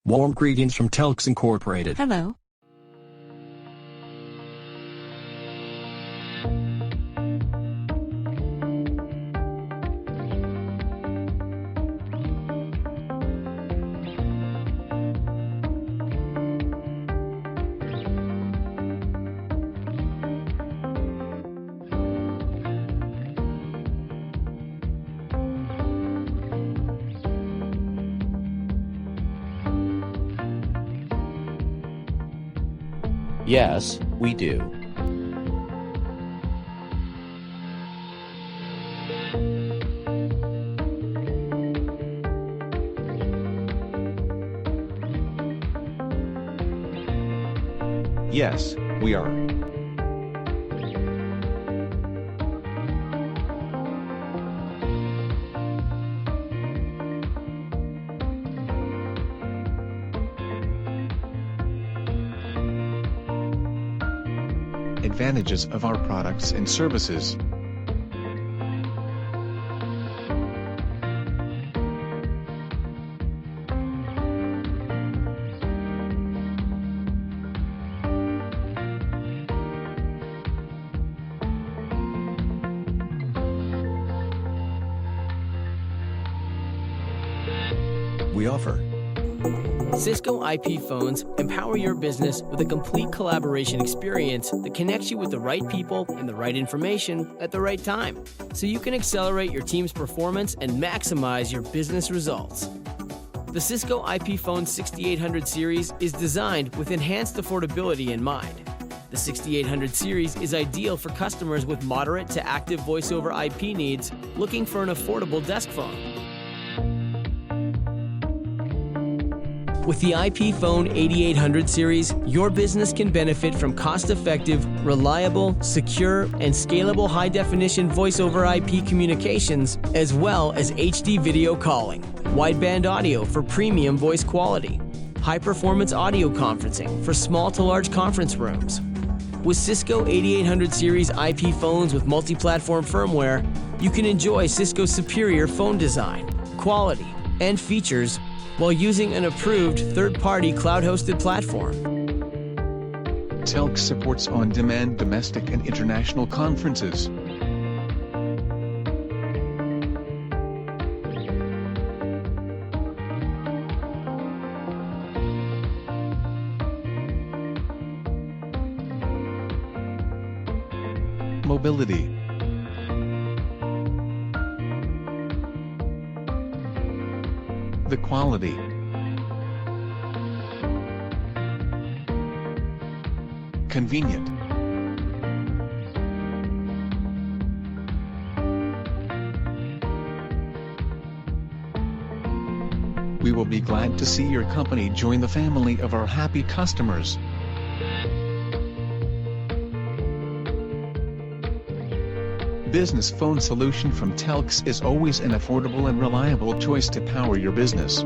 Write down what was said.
Warm greetings from Telx Incorporated. Hello. Yes, we do. Yes, we are. Advantages of our products and services. We offer Cisco IP phones empower your business with a complete collaboration experience that connects you with the right people and the right information at the right time, so you can accelerate your team's performance and maximize your business results. The Cisco IP Phone 6800 series is designed with enhanced affordability in mind. The 6800 series is ideal for customers with moderate to active voice-over IP needs looking for an affordable desk phone. With the IP Phone 8800 series, your business can benefit from cost-effective, reliable, secure, and scalable high-definition voice-over IP communications, as well as HD video calling, wideband audio for premium voice quality, high-performance audio conferencing for small to large conference rooms. With Cisco 8800 series IP phones with multi-platform firmware, you can enjoy Cisco's superior phone design, quality, and features while using an approved third-party cloud-hosted platform. Telx supports on-demand domestic and international conferences. Mobility. The quality. Convenient. We will be glad to see your company join the family of our happy customers. Business phone solution from Telx is always an affordable and reliable choice to power your business.